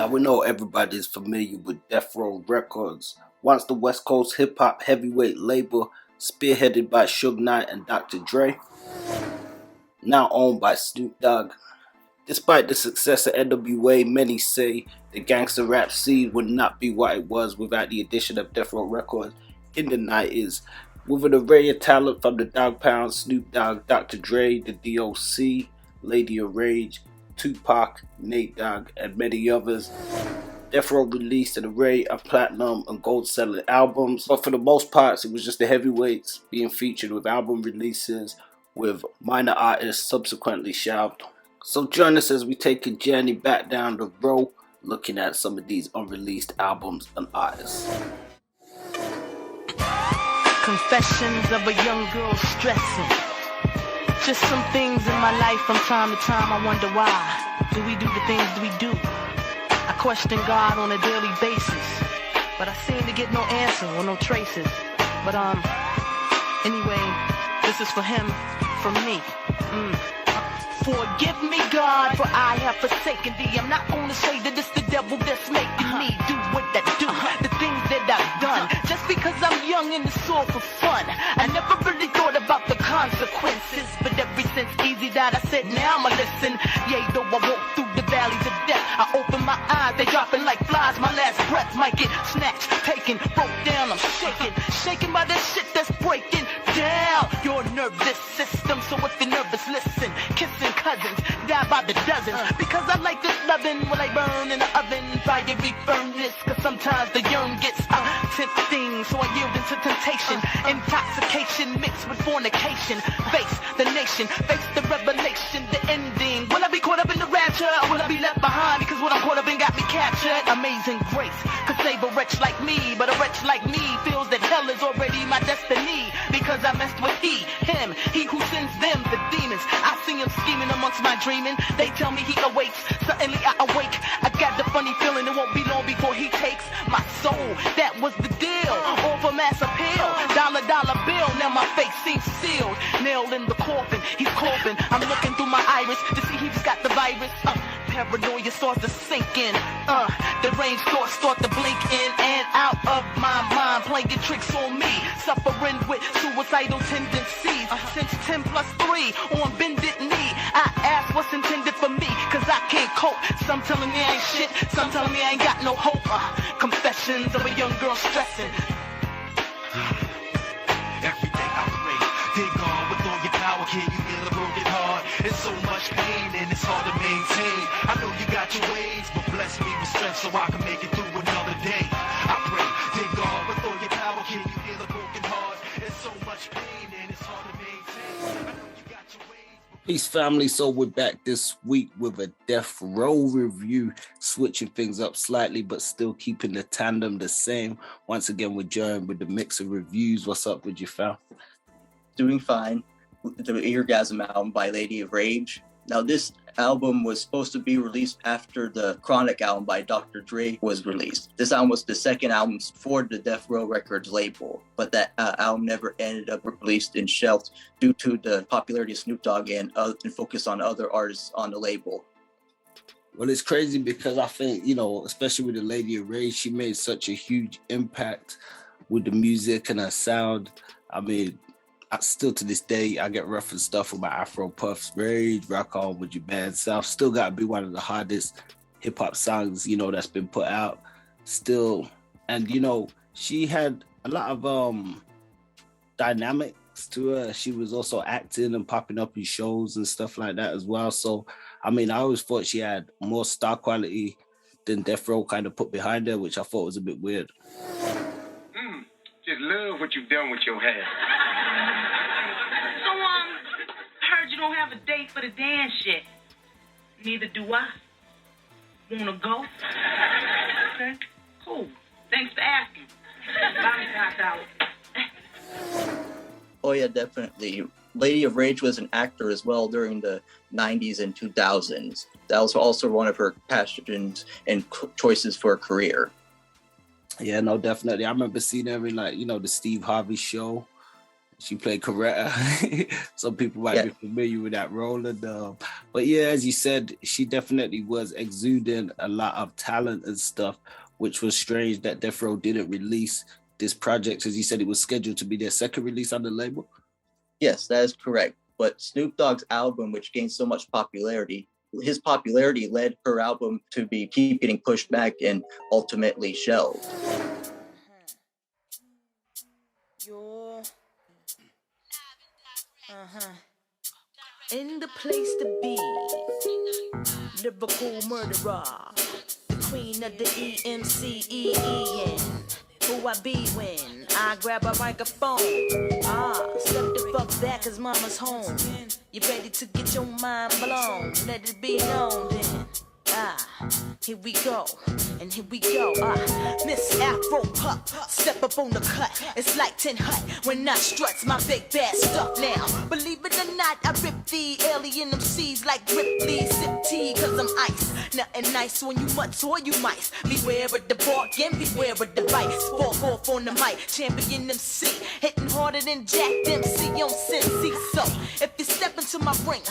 Now we know everybody's familiar with Death Row Records, once the West Coast hip-hop heavyweight label spearheaded by Suge Knight and Dr. Dre, now owned by Snoop Dogg. Despite the success of NWA, many say the gangster rap scene would not be what it was without the addition of Death Row Records in the 90s. With an array of talent from the Dogg Pound, Snoop Dogg, Dr. Dre, the DOC, Lady of Rage, Tupac, Nate Dogg, and many others, Death Row released an array of platinum and gold selling albums, but for the most part it was just the heavyweights being featured with album releases, with minor artists subsequently shelved. So join us as we take a journey back down the road, looking at some of these unreleased albums and artists. Confessions of a young girl stressing. Just some things in my life from time to time I wonder why. Do we do the things we do? I question God on a daily basis, but I seem to get no answer or no traces. But anyway, this is for him, for me. Forgive me, God, for I have forsaken thee. I'm not gonna say that it's the devil that's making me do what I do, the things that I've done, just because I'm young and it's all for fun. I never really thought about the consequences, but ever since Easy died, I said, now I'ma listen. Yea, though I walk through the valleys of death, I open my eyes, they dropping like flies. My last breath might get snatched, taken, broke down. I'm shaking by that shit that's breaking down your nervous system. So if you're nervous, listen. Kissing cousins, die by the dozens, because I like this loving when I burn in the oven, fiery furnace, cause sometimes the yearn gets tempting, so I yield into temptation, intoxication mixed with fornication. Face the nation, face the revelation, the ending. Will I be caught up in the rapture, or will I be left behind, because what I'm caught up in got me captured? Amazing grace could save a wretch like me, but a wretch like me feels that hell is already my destiny, because I messed with him, he who sends them, the demons. I see him scheming amongst my dreaming. They tell me he awaits, suddenly I awake. I got the funny feeling it won't be long before he takes my soul. That was the deal, all for mass appeal. Dollar bill, now my face seems sealed. Nailed in the coffin, he's coughing. I'm looking through my iris to see he's got the virus. Paranoia starts to sink in. The range thoughts start to blink in and out of my mind, playing tricks on me, suffering with suicidal tendencies. Since 10 plus 3 on bended knee, I ask what's intended for me, cause I can't cope. Some telling me I ain't shit, some telling me I ain't got no hope. Confessions of a young girl stressing. Every day I pray, dear God, with all your power, can you heal a broken heart? It's so much pain and it's hard to maintain. I know you got your ways, but bless me with strength so I can make it through another day. I pray, dear God, with all your power, can you heal a broken heart? It's so much pain and it's hard to maintain. I know you got your ways. Peace, family. So we're back this week with a Death Row review, switching things up slightly, but still keeping the tandem the same. Once again, we're joined with the Mixerreviews. What's up with you, fam? Doing fine. The Eargasm album by Lady of Rage. Now, this album was supposed to be released after the Chronic album by Dr. Dre was released. This album was the second album for the Death Row Records label, but that album never ended up released and shelved due to the popularity of Snoop Dogg and focus on other artists on the label. Well, it's crazy because I think, especially with the Lady of Rage, she made such a huge impact with the music and her sound. I mean, still to this day, I get reference stuff with my Afro Puffs, Rage, Rock On With Your Bad Self. Still got to be one of the hardest hip hop songs, that's been put out still. And, she had a lot of dynamics to her. She was also acting and popping up in shows and stuff like that as well. So, I mean, I always thought she had more star quality than Death Row kind of put behind her, which I thought was a bit weird. Just love what you've done with your hair. Heard you don't have a date for the dance yet. Neither do I. Wanna go? Okay, cool. Thanks for asking. Bye, Oh yeah, definitely. Lady of Rage was an actor as well during the 90s and 2000s. That was also one of her passions and choices for a career. Yeah, no, definitely. I remember seeing her in the Steve Harvey show She played Coretta. Some people might be familiar with that role. But yeah, as you said, she definitely was exuding a lot of talent and stuff, which was strange that Death Row didn't release this project. As you said, it was scheduled to be their second release on the label. Yes, that is correct. But Snoop Dogg's album, which gained so much popularity, his popularity led her album to keep getting pushed back and ultimately shelved. In the place to be, lyrical murderer, the queen of the EMCEEN. Who I be when I grab a microphone. Step the fuck back 'cause mama's home. You ready to get your mind blown? Let it be known then. Here we go, and here we go. Miss Afro Pup, step up on the cut. It's like 10 Hut when I struts my big bad stuff now. Believe it or not, I rip the alien MCs like Ripley. Sip tea 'cause I'm ice. Nothing nice when you mutts or you mice. Beware of the bark and beware of the bites. Walk off on the mic, champion MC. Hitting harder than Jack MC on Cincy. So, if you step into my ring,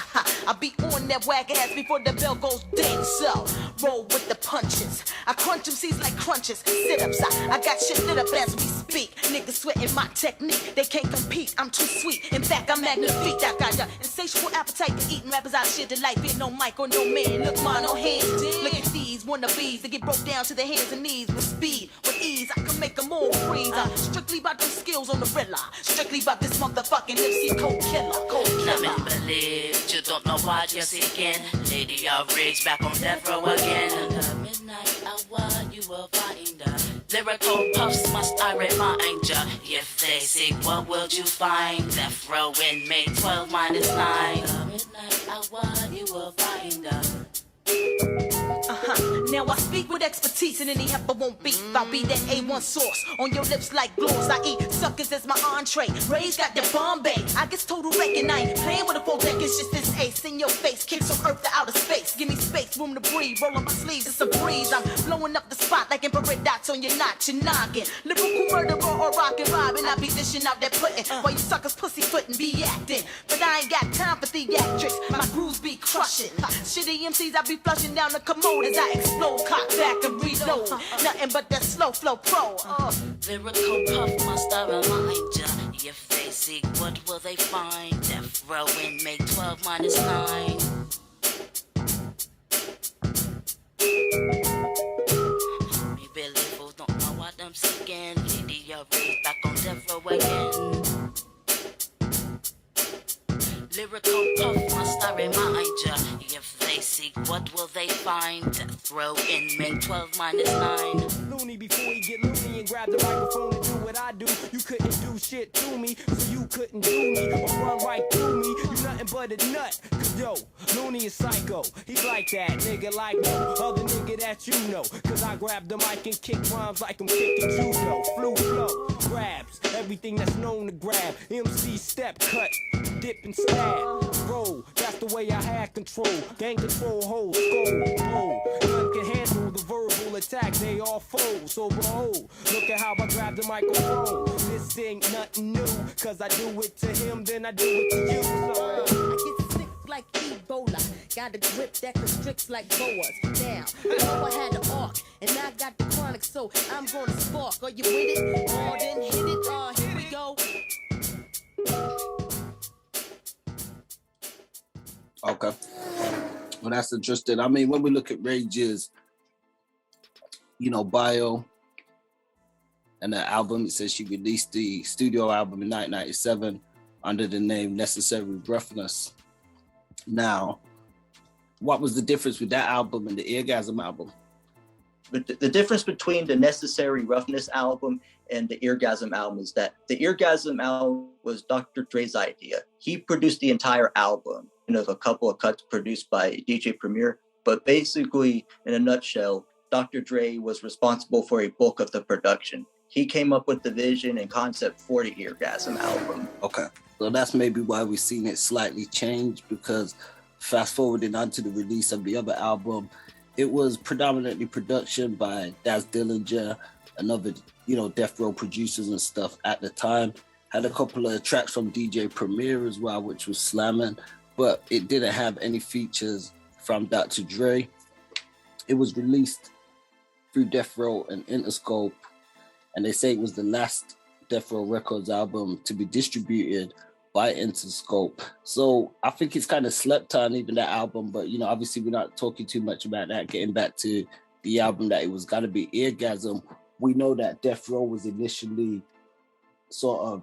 I'll be on that whack ass before the bell goes ding. So, roll with the punches. I crunch MCs like crunches. Sit-ups, I got shit lit up as we speak. Niggas sweating my technique. They can't compete, I'm too sweet. In fact, I'm magnifique. I got an insatiable appetite for eating rappers out shit to life. Ain't no mic or no man. Look, man, no hands. Look at these wannabes. They get broke down to their hands and knees with speed. With ease, I can make them all freeze. Strictly about them skills on the Rilla. Strictly about this motherfucking MC cold killer. Let me believe you don't know what you're seeking. Lady of Rage back on Death Row again. In the midnight hour you will find her. Lyrical puffs must I remind ya. If they seek, what will you find? Death Row inmate 12 minus 9. In the midnight hour you will find her. Now I speak with expertise and any heifer won't beef. I'll be that A1 sauce on your lips like gloss. I eat suckers as my entree. Ray's got the Bombay. I guess total wrecking. I ain't playing with a full deck. It's just this ace in your face. Kicks from earth to outer space. Give me space, room to breathe. Roll up my sleeves, it's a breeze. I'm blowing up the spot like infrared dots on your notch and noggin. Lyrical murderer or rockin' robbin'. I be dishing out that pudding while you suckers pussyfootin' be acting. But I ain't got time for theatrics. My grooves be crushing. Shitty MCs I be flushing down the commode as I explode, cock back and reload. Nothing but that slow flow pro. Lyrical puff must I remind ya. If they seek, what will they find? Death Row inmate 12 minus 9. Me believe fools don't know what I'm seeking. Lady of Rage back on Death Row again. Lyrical puff must I remind ya. If they seek, what will they find? Death Row inmate 12 minus 9. Loony before you get loony and grab the microphone and do what I do. You couldn't do shit to me, so you couldn't do me or run right through me. You nothing but a nut. Cause yo, Loony is psycho. He's like that nigga like no other nigga that you know. Cause I grab the mic and kick rhymes like I'm kicking judo. Flu flow, grabs, everything that's known to grab. MC step cut, dip and stab. Roll, that's the way I had control. Gang control, hold, scold, blow. None can handle the verbal attack, they all fold. So behold, look at how I grab the microphone. This ain't nothing new, cause I do it to him, then I do it to you. So I get sick like Ebola. Got a grip that constricts like boas. Now, I know I had the arc, and I got the chronic, so I'm gonna spark. Are you with it? Oh, then hit it. Here we go. Okay. Well, that's interesting. I mean, when we look at Rage's, bio and the album, it says she released the studio album in 1997 under the name Necessary Roughness. Now, what was the difference with that album and the Eargasm album? But the difference between the Necessary Roughness album and the Eargasm album is that the Eargasm album was Dr. Dre's idea. He produced the entire album. There's a couple of cuts produced by DJ Premier, but basically, in a nutshell, Dr. Dre was responsible for a bulk of the production. He came up with the vision and concept for the Eargasm album. Okay, so that's maybe why we've seen it slightly change, because fast forwarding onto the release of the other album, it was predominantly production by Daz Dillinger and other, Death Row producers and stuff at the time. Had a couple of tracks from DJ Premier as well, which was slamming, but it didn't have any features from Dr. Dre. It was released through Death Row and Interscope, and they say it was the last Death Row Records album to be distributed by Interscope. So I think it's kind of slept on, even that album, but obviously we're not talking too much about that. Getting back to the album that it was going to be, Eargasm, we know that Death Row was initially sort of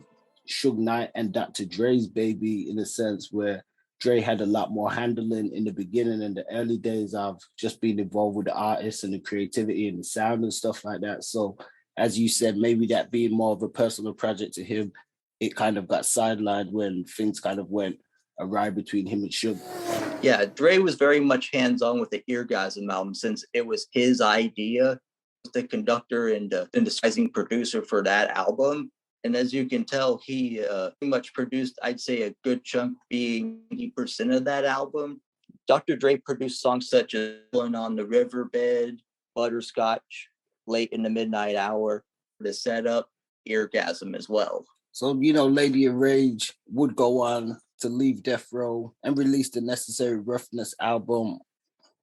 Suge Knight and Dr. Dre's baby, in a sense where Dre had a lot more handling in the beginning and the early days of just being involved with the artists and the creativity and the sound and stuff like that. So as you said, maybe that being more of a personal project to him, it kind of got sidelined when things kind of went awry between him and Suge. Yeah, Dre was very much hands-on with the Eargasm album since it was his idea. The conductor and the synthesizing producer for that album. And as you can tell, he pretty much produced, I'd say, a good chunk, being 80% of that album. Dr. Dre produced songs such as One on the Riverbed, Butterscotch, Late in the Midnight Hour, The Setup, Eargasm as well. So, Lady of Rage would go on to leave Death Row and release the Necessary Roughness album,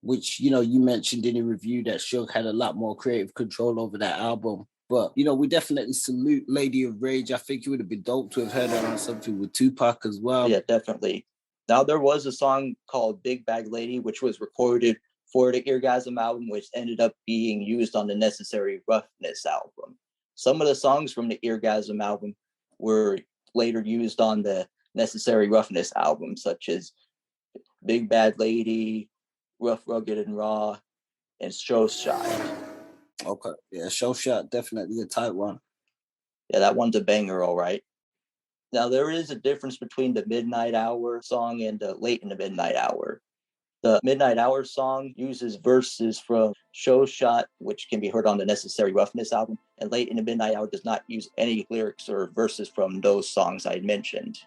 which, you mentioned in a review that Suge had a lot more creative control over that album. But, we definitely salute Lady of Rage. I think it would have been dope to have heard her on something with Tupac as well. Yeah, definitely. Now, there was a song called Big Bag Lady, which was recorded for the Eargasm album, which ended up being used on the Necessary Roughness album. Some of the songs from the Eargasm album were later used on the Necessary Roughness album, such as Big Bad Lady, Rough, Rugged, and Raw, and Show Shot. Okay, yeah, Show Shot, definitely a tight one. Yeah, that one's a banger, all right. Now, there is a difference between the Midnight Hour song and the Late in the Midnight Hour. The Midnight Hour song uses verses from Show Shot, which can be heard on the Necessary Roughness album, and Late in the Midnight Hour does not use any lyrics or verses from those songs I mentioned.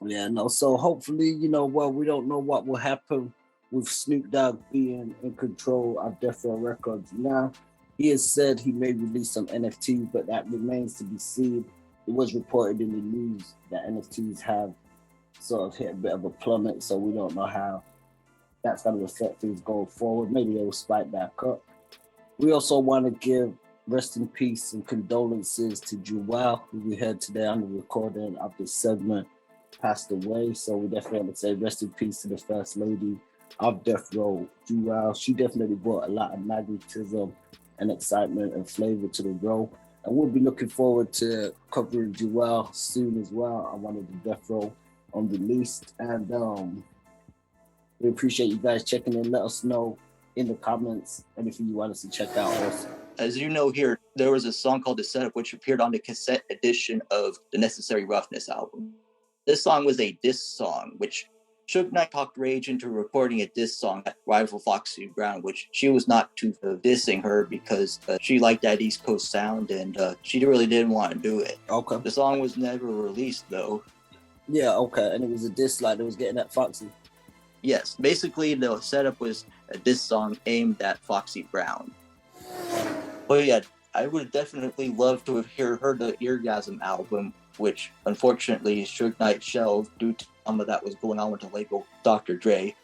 Yeah, no, so hopefully, we don't know what will happen with Snoop Dogg being in control of Death Row Records now. He has said he may release some NFTs, but that remains to be seen. It was reported in the news that NFTs have sort of hit a bit of a plummet, so we don't know how that's going to affect things going forward. Maybe they will spike back up. We also want to give rest in peace and condolences to Jewel, who we heard today on the recording of this segment, passed away. So we definitely want to say rest in peace to the First Lady of Death Row, Jewel. She definitely brought a lot of magnetism and excitement and flavor to the role. And we'll be looking forward to covering Jewel soon as well on one of the Death Row Unreleased. And we appreciate you guys checking in. Let us know in the comments anything you want us to check out also. As you know here, there was a song called The Setup, which appeared on the cassette edition of the Necessary Roughness album. This song was a diss song, which Suge Knight talked Rage into recording a diss song at rival Foxy Brown, which she was not too dissing her because she liked that East Coast sound and she really didn't want to do it. Okay. The song was never released though. Yeah, okay. And it was a diss like that was getting at Foxy. Yes, basically the setup was a diss song aimed at Foxy Brown. But yeah, I would definitely love to have heard the Eargasm album, which unfortunately Suge Knight shelved due to some of that was going on with the label Dr. Dre.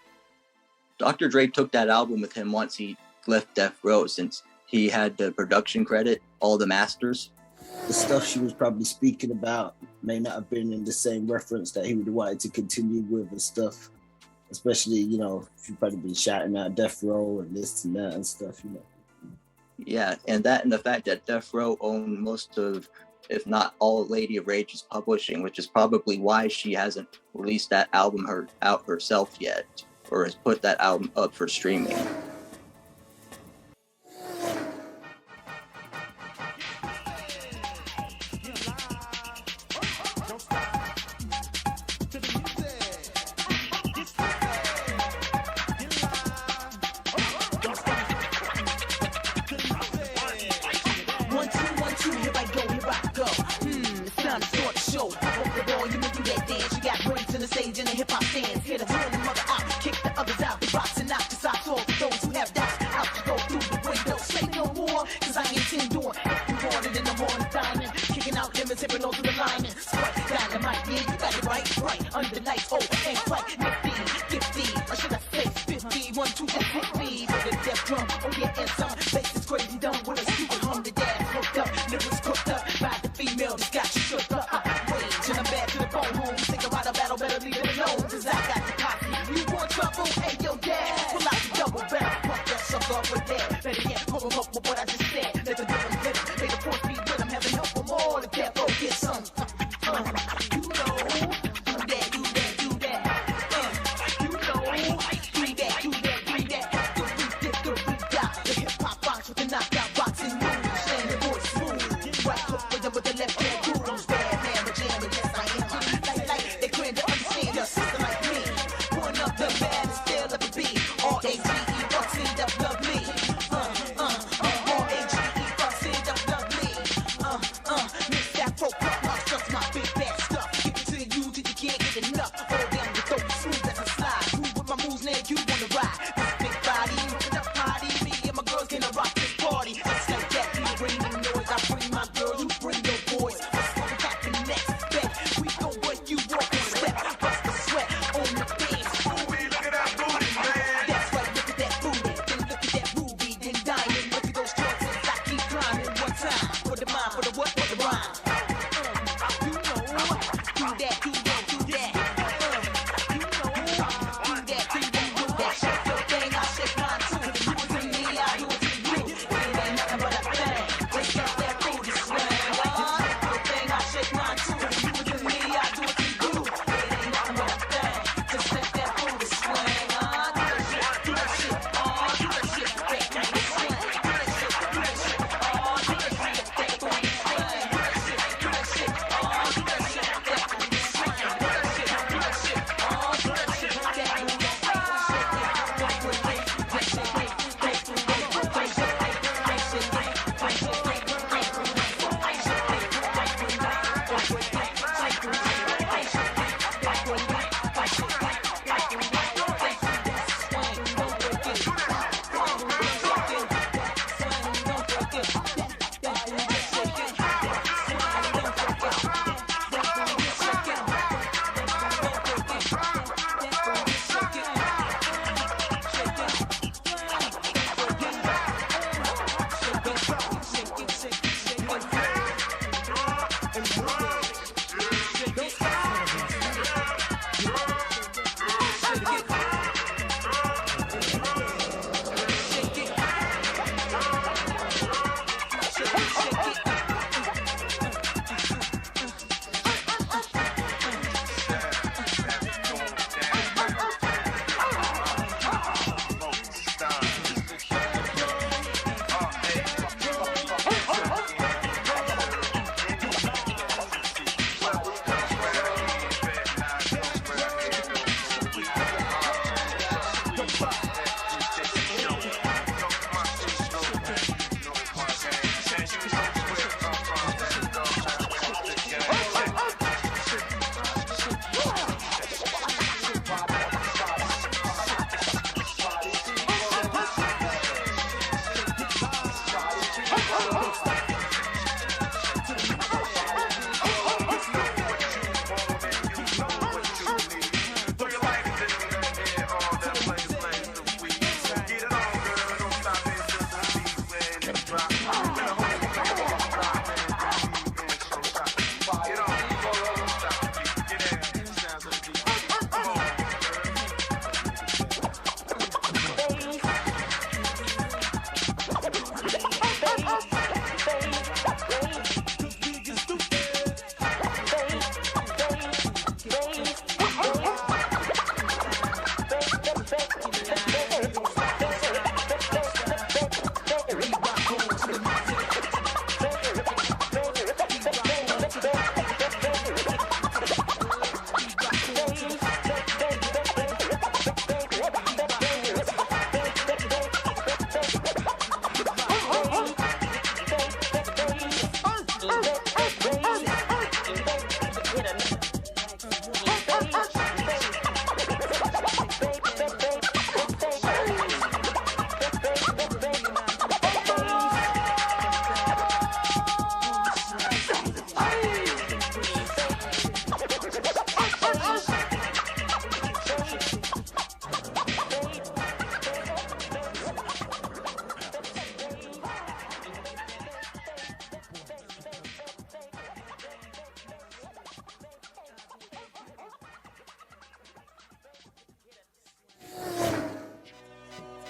Dr. Dre took that album with him once he left Death Row since he had the production credit, all the masters. The stuff she was probably speaking about may not have been in the same reference that he would have wanted to continue with and stuff. Especially, she'd probably been shouting out Death Row and this and that and stuff, Yeah, and that and the fact that Death Row owned most of, if not all, Lady of Rage's publishing, which is probably why she hasn't released that album out herself yet, or has put that album up for streaming. In the hip hop stands, hit a real mother out, kick the others out, the box and knock the socks off those them up with what I just said. Let the rhythm hit, they the force beat rhythm, having help from all the death row get some. You know, do that, do that, do that. You know, do that, do that, do that. The beat die. The hip hop box with the knockout boxing moves, standing voice smooth. Right hook with the left hand grooves. Bad man, but jamming, yes I am. Like they claim to understand a sister like me. One of the baddest, still ever be. R-A-G-E, bucks end up love me. R-A-G-E,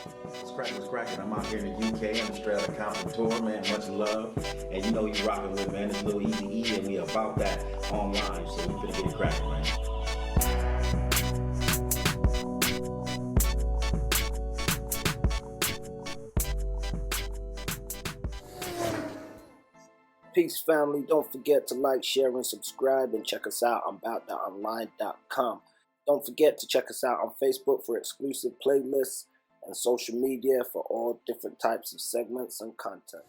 What's cracking? I'm out here in the UK. I'm straight out of Compton tour, man. Much love. And you know you rocking with, man. It's Lil Easy and we about that online. So we finna get it cracking, man. Peace, family. Don't forget to like, share, and subscribe, and check us out on aboutthatonline.com. Don't forget to check us out on Facebook for exclusive playlists and social media for all different types of segments and content.